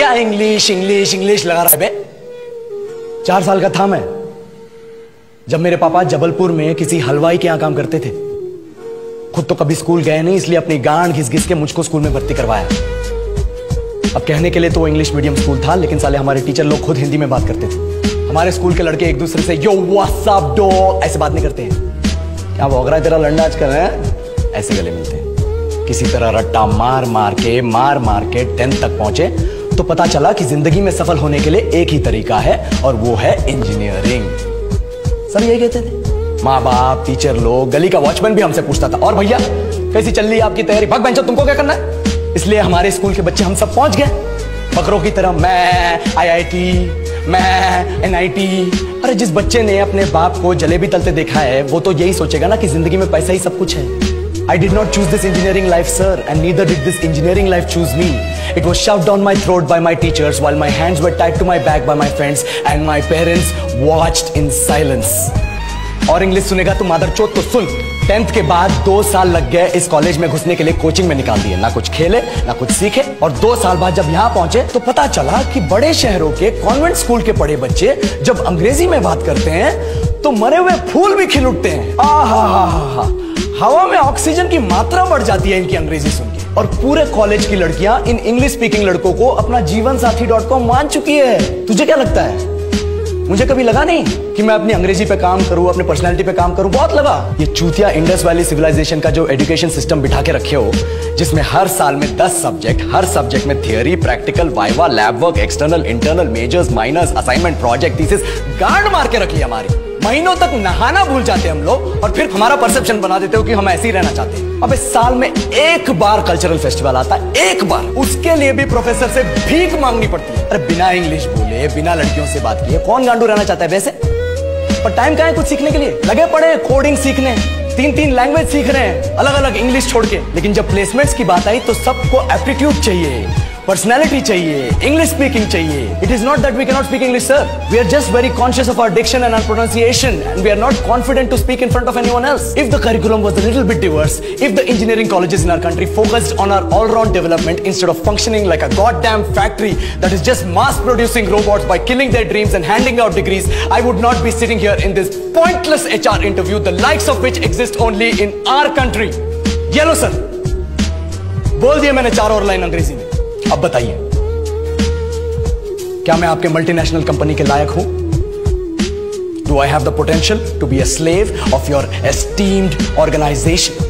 क्या English English English लगा रहा है बे? 4 साल का था मैं जब मेरे पापा जबलपुर में किसी हलवाई के यहां काम करते थे। खुद तो कभी स्कूल गए नहीं, इसलिए अपनी गांड घिस घिस के मुझको स्कूल में भर्ती करवाया। अब कहने के लिए तो इंग्लिश मीडियम स्कूल था, लेकिन साले हमारे टीचर लोग खुद हिंदी में बात करते थे। हमारे स्कूल के लड़के एक दूसरे से यो व्हाट्स अप डॉग ऐसे बात नहीं करते हैं। क्या भौंक तेरा लंडा आज कर रहे हैं, ऐसे गले मिलते हैं। किसी तरह रट्टा मार मार के 10th तक पहुंचे तो पता चला कि जिंदगी में सफल होने के लिए एक ही तरीका है और वो है इंजीनियरिंग। सब यही कहते थे, माँ बाप, टीचर लोग, गली का वॉचमैन भी हमसे पूछता था, और भैया कैसी चल रही है आपकी तैयारी? भाग बेंचो, तुमको क्या करना है? इसलिए हमारे स्कूल के बच्चे हम सब पहुंच गए बकरों की तरह। मैं IIT, मैं NIT। अरे जिस बच्चे ने अपने बाप को जलेबी तलते देखा है वो तो यही सोचेगा ना कि जिंदगी में पैसा ही सब कुछ है। I did not choose this engineering life, sir, and neither did this engineering life choose me. It was shoved down my throat by my teachers while my hands were tied to my back by my friends and my parents watched in silence. और English सुनेगा तो मादरचोद तो सुन। 10th के बाद 2 साल लग गए इस कॉलेज में घुसने के लिए, कोचिंग में निकाल दिए। ना कुछ खेले ना कुछ सीखे, और 2 साल बाद जब यहाँ पहुंचे तो पता चला कि बड़े शहरों के कॉन्वेंट स्कूल के पढ़े बच्चे जब अंग्रेजी में बात करते हैं तो मरे हुए फूल भी खिल उठते हैं। आहा, हवा में ऑक्सीजन की मात्रा बढ़ जाती है इनकी अंग्रेजी सुन के। और पूरे कॉलेज की लड़कियां इन इंग्लिश स्पीकिंग लड़कों को अपना जीवन साथी.com मान चुकी है। तुझे क्या लगता है? मुझे कभी लगा नहीं कि मैं अपनी अंग्रेजी पे काम करूं, अपनी पर्सनालिटी पे काम करूं। बहुत लगा। ये चूतिया इंडस वैली सिविलाइजेशन का जो एजुकेशन सिस्टम बिठा के रखे हो, जिसमें हर साल में 10 सब्जेक्ट, हर सब्जेक्ट में theory, practical, viva, lab work, external, internal, majors, minors, assignment, project, thesis, गांड मार के रखी हमारी। महीनों तक नहाना भूल जाते हम लोग और फिर हमारा परसेप्शन बना देते हो कि हम ऐसे ही रहना चाहते हैं। अब इस साल में एक बार कल्चरल फेस्टिवल आता है, एक बार, उसके लिए भी प्रोफेसर से भीख मांगनी पड़ती है। अरे बिना इंग्लिश बोले, बिना लड़कियों से बात किए कौन गांडू रहना चाहता है वैसे? पर टाइम कहाँ है कुछ सीखने के लिए? लगे पड़े कोडिंग सीखने, 3 लैंग्वेज सीख रहे हैं अलग अलग इंग्लिश छोड़ के। लेकिन जब प्लेसमेंट्स की बात आई तो सबको एप्टीट्यूड चाहिए, पर्सनैलिटी चाहिए, इंग्लिश स्पीकिंग चाहिए। It is not that we can not speak English, sir. We are just very conscious of our diction and our pronunciation and we are not confident to speak in front of anyone else. If the curriculum was a little bit diverse, if the engineering colleges in our country focused on our all round development instead of functioning like a goddamn factory that is just mass producing robots by killing their dreams and handing out degrees, I would not be sitting here in this pointless HR interview, the likes of which exist only in our country. ये लो sir, बोल दिया मैंने 4 और line अंग्रेजी में। अब बताइए, क्या मैं आपके मल्टीनेशनल कंपनी के लायक हूं? Do I have the potential to be a slave of your esteemed organization?